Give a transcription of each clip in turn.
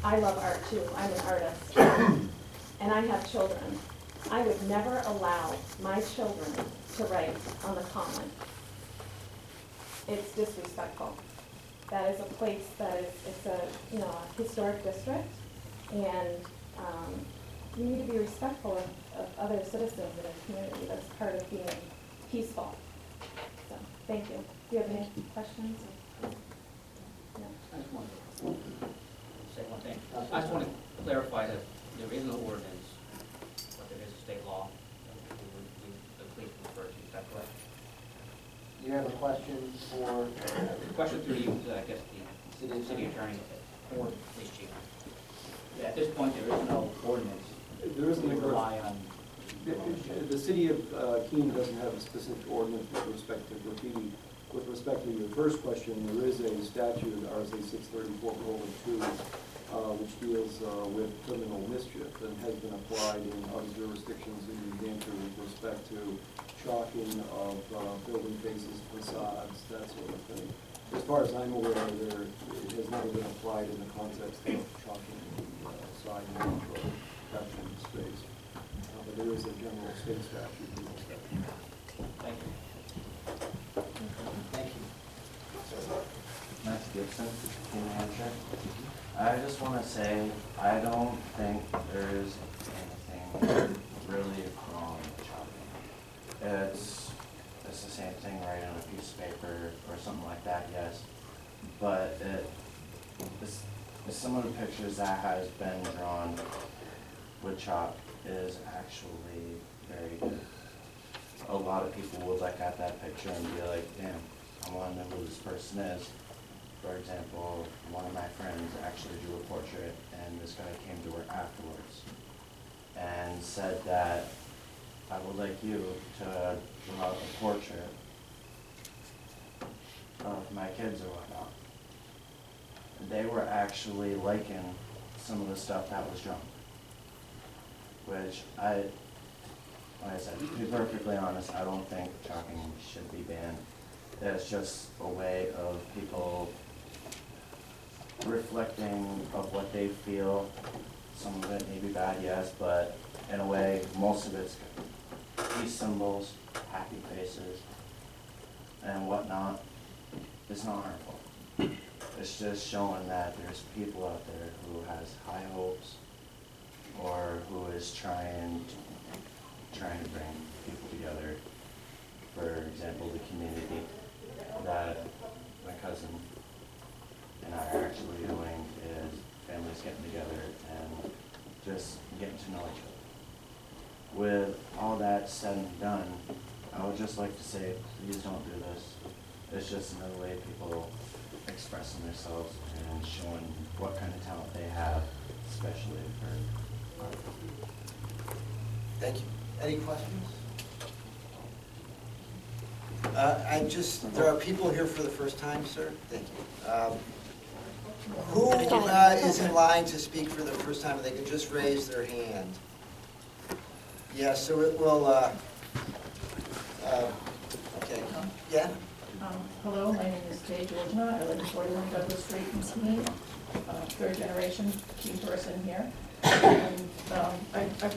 I love art too, I'm an artist, and I have children. I would never allow my children to write on the common. It's disrespectful. That is a place that is, it's a, you know, a historic district, and you need to be respectful of other citizens in a community. That's part of being peaceful. So, thank you. Do you have any questions? No. I just want to say one thing. I just want to clarify that there is no ordinance, but there is a state law that the police refer to. Is that correct? You have a question for? Question through you, I guess, the city attorney or police chief. At this point, there is no ordinance. There isn't We a rely on. The city of Keene doesn't have a specific ordinance with respect to graffiti. With respect to your first question, there is a statute, RSA 634:2, which deals with criminal mischief and has been applied in other jurisdictions in New Hampshire with respect to chalking of building faces, facades, that sort of thing. As far as I'm aware, it has never been applied in the context of chalking sidewalk or pedestrian space. But there is a general state statute. Thank you. Thank you. Max Gibson, New Hampshire. I just want to say, I don't think there is anything really wrong with chopping. It's the same thing right on a piece of paper or something like that, yes. But some of the pictures that has been drawn with chalk is actually very good. A lot of people would look at that picture and be like, damn, I want to know who this person is. For example, one of my friends actually drew a portrait, and this guy came to her afterwards and said that I would like you to draw a portrait of my kids or whatnot. They were actually liking some of the stuff that was drawn, which like I said, to be perfectly honest, I don't think chalking should be banned. It's just a way of people reflecting of what they feel. Some of it may be bad, yes, but in a way, most of it's good. Peace symbols, happy faces, and whatnot. It's not harmful. It's just showing that there's people out there who has high hopes or who is trying to bring people together. For example, the community that my cousin and I are actually doing is families getting together and just getting to know each other. With all that said and done, I would just like to say, please don't do this. It's just another way people expressing themselves and showing what kind of talent they have, especially for art. Thank you. Any questions? There are people here for the first time, sir. Thank you. Who is in line to speak for the first time? They can just raise their hand. Yeah, so it will, okay. Yeah? Hello, my name is Kay Georgina. I live at 41 Douglas Street in Keene. Third generation Keene person here. And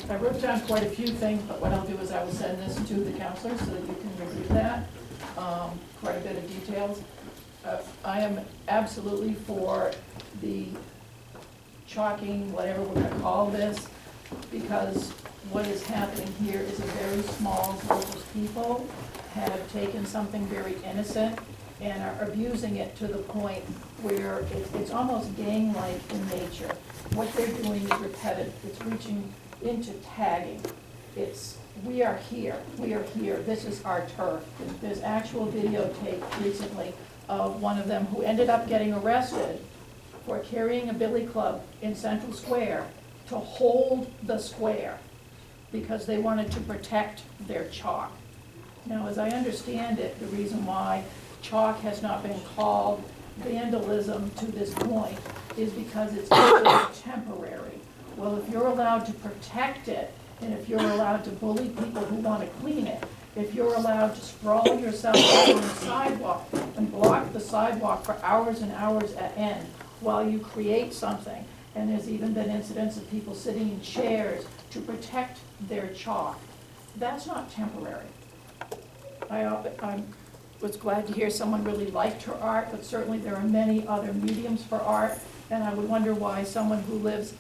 I wrote down quite a few things, but what I'll do is I will send this to the counselor so that you can review that. Quite a bit of details. I am absolutely for the chalking, whatever we're going to call this, because what is happening here is a very small group of people have taken something very innocent and are abusing it to the point where it's almost gang-like in nature. What they're doing is repetitive. It's reaching into tagging. It's, we are here, this is our turf. There's actual videotape recently of one of them who ended up getting arrested for carrying a billy club in Central Square to hold the square because they wanted to protect their chalk. Now, as I understand it, the reason why chalk has not been called vandalism to this point is because it's temporary. Well, if you're allowed to protect it, and if you're allowed to bully people who want to clean it, if you're allowed to sprawl yourself out on the sidewalk and block the sidewalk for hours and hours at end while you create something, And there's even been incidents of people sitting in chairs to protect their chalk. That's not temporary. I was glad to hear someone really liked her art, but certainly there are many other mediums for art. And I would wonder why someone who lives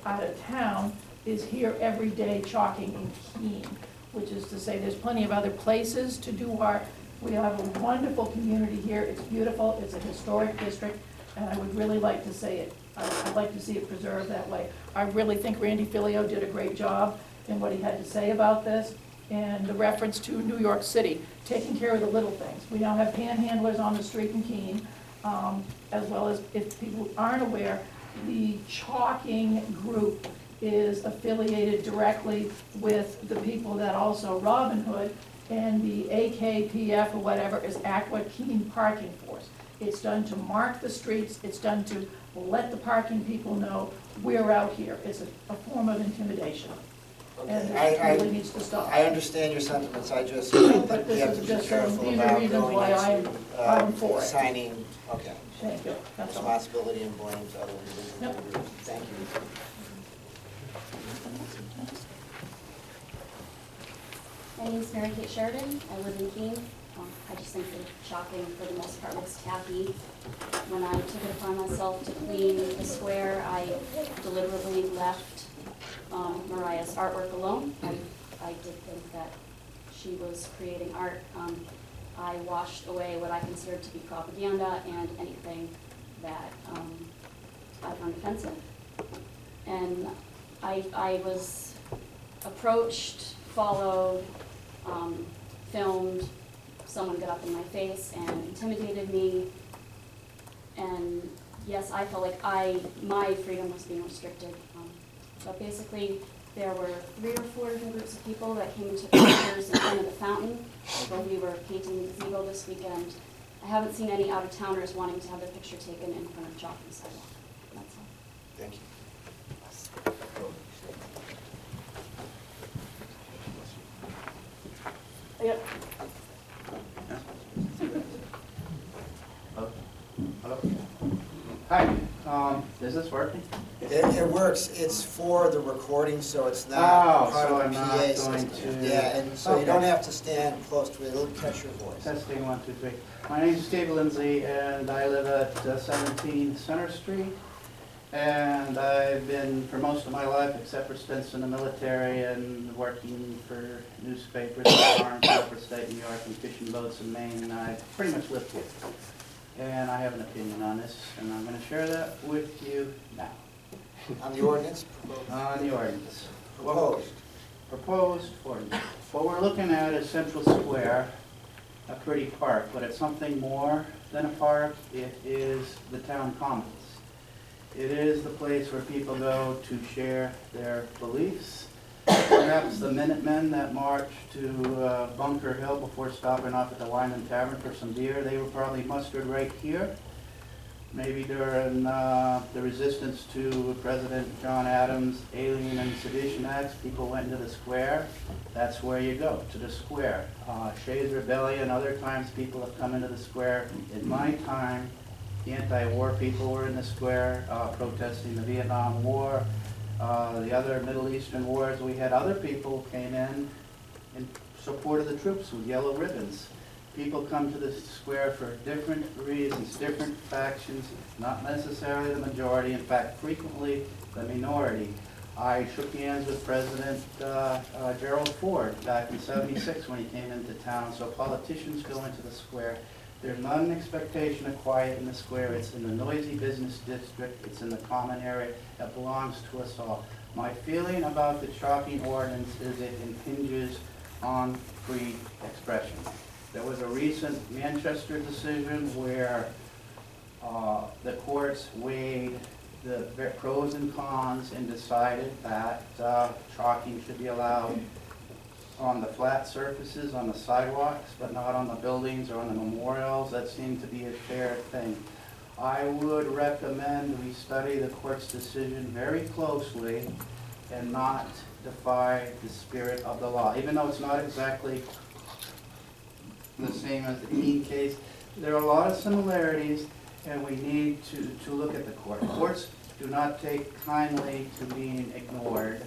out of town is here every day chalking in Keene, which is to say there's plenty of other places to do art. We have a wonderful community here. It's beautiful. It's a historic district, and I would really like to say it. I'd like to see it preserved that way. I really think Randy Filio did a great job in what he had to say about this, and the reference to New York City, taking care of the little things. We now have panhandlers on the street in Keene, as well as, if people aren't aware, the chalking group is affiliated directly with the people that also Robin Hood and the AKPF or whatever is Aqua Keene Parking Force. It's done to mark the streets, it's done to let the parking people know we're out here. It's a form of intimidation. And Okay, it really needs to stop. I understand your sentiments, I just think But we have this to is be just careful these are about reasons going why into I'm for it. signing, okay, Thank you, that's all. responsibility and blame to other individuals. Yep. Thank you. My name is Mary Kate Sheridan. I live in Keene. I just think the chalking, for the most part, looks tacky. When I took it upon myself to clean the square, I deliberately left Mariah's artwork alone. I did think that she was creating art. I washed away what I considered to be propaganda and anything that I found offensive. And I was approached, followed, filmed. Someone got up in my face and intimidated me. And yes, I felt like my freedom was being restricted. But basically, there were 3 or 4 different groups of people that came and took pictures in front of the fountain when we were painting the gazebo this weekend. I haven't seen any out-of-towners wanting to have their picture taken in front of chalk on the sidewalk. That's all. Thank you. Yep. Hello? Hi, is this working? It works, it's for the recording, so it's not Oh, part so of I'm the not PA going system. to- Yeah, and so you don't Okay. have to stand close to it, it'll catch your voice. Testing, 1, 2, 3. My name's Steve Lindsay, and I live at 17 Center Street. And I've been, for most of my life, except for stints in the military and working for newspapers, farms, for state New York, and fishing boats in Maine, and I've pretty much lived here. And I have an opinion on this, and I'm gonna share that with you now. On the ordinance, On the ordinance. proposed. Proposed ordinance. What we're looking at is Central Square, a pretty park, but it's something more than a park. It is the town commons. It is the place where people go to share their beliefs. Perhaps the Minutemen that marched to Bunker Hill before stopping off at the Wine and Tavern for some beer, they were probably mustered right here. Maybe during the resistance to President John Adams' Alien and Sedition Acts, people went into the square. That's where you go, to the square. Shays Rebellion, other times people have come into the square. In my time, the anti-war people were in the square protesting the Vietnam War, the other Middle Eastern wars. We had other people came in support of the troops with yellow ribbons. People come to the square for different reasons, different factions, not necessarily the majority, in fact, frequently the minority. I shook hands with President Gerald Ford back in '76 when he came into town, so politicians go into the square. There's not an expectation of quiet in the square. It's in the noisy business district. It's in the common area. It belongs to us all. My feeling about the chalking ordinance is it impinges on free expression. There was a recent Manchester decision where the courts weighed the pros and cons and decided that chalking should be allowed on the flat surfaces, on the sidewalks, but not on the buildings or on the memorials. That seemed to be a fair thing. I would recommend we study the court's decision very closely and not defy the spirit of the law. Even though it's not exactly the same as the Keene case, there are a lot of similarities, and we need to look at the court. Courts do not take kindly to being ignored,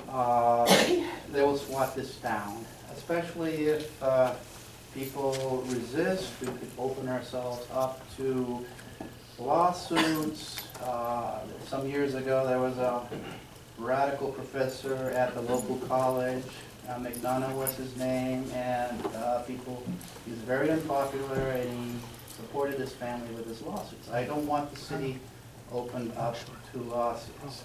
they will swat this down, especially if people resist. We could open ourselves up to lawsuits. Some years ago, there was a radical professor at the local college, McDonough was his name, and he was very unpopular, and he supported his family with his lawsuits. I don't want the city opened up to lawsuits.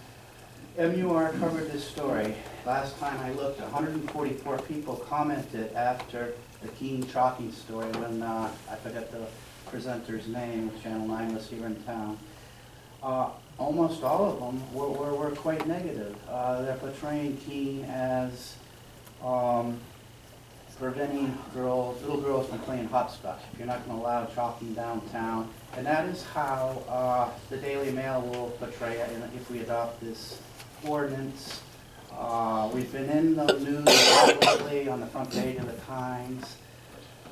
MUR covered this story. Last time I looked, 144 people commented after the Keene chalking story when, I forget the presenter's name, Channel 9 was here in town. Almost all of them were quite negative. They're portraying Keene as preventing little girls from playing hopscotch. If you're not going to allow chalking downtown, and that is how the Daily Mail will portray it if we adopt this ordinance. We've been in the news lately on the front page of the Times,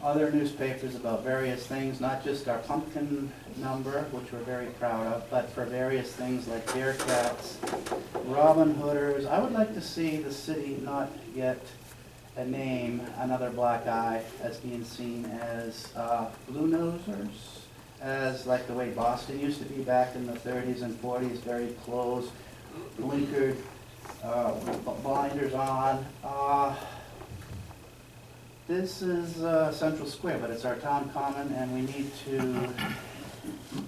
other newspapers about various things, not just our pumpkin number, which we're very proud of, but for various things like Bearcats, Robin Hooders. I would like to see the city not get a name, another black eye, as being seen as blue nosers, as like the way Boston used to be back in the 30s and 40s, very close, blinkered, blinders on. This is Central Square, but it's our town common, and we need to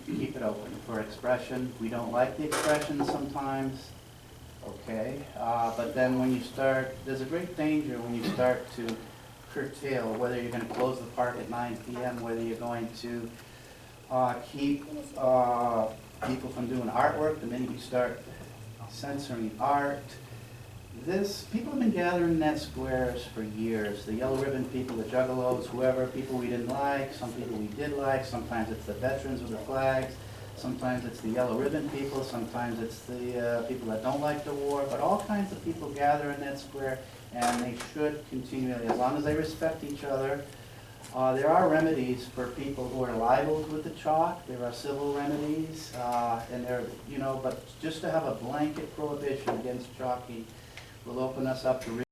keep it open for expression. We don't like the expression sometimes, okay, but then when you start, there's a great danger when you start to curtail, whether you're going to close the park at 9 p.m., whether you're going to keep people from doing artwork, the minute you start censoring art. People have been gathering in that squares for years. The yellow ribbon people, the juggalos, whoever, people we didn't like, some people we did like. Sometimes it's the veterans with the flags. Sometimes it's the yellow ribbon people. Sometimes it's the people that don't like the war. But all kinds of people gather in that square, and they should continually, as long as they respect each other. There are remedies for people who are libeled with the chalk. There are civil remedies, and there, but just to have a blanket prohibition against chalking will open us up to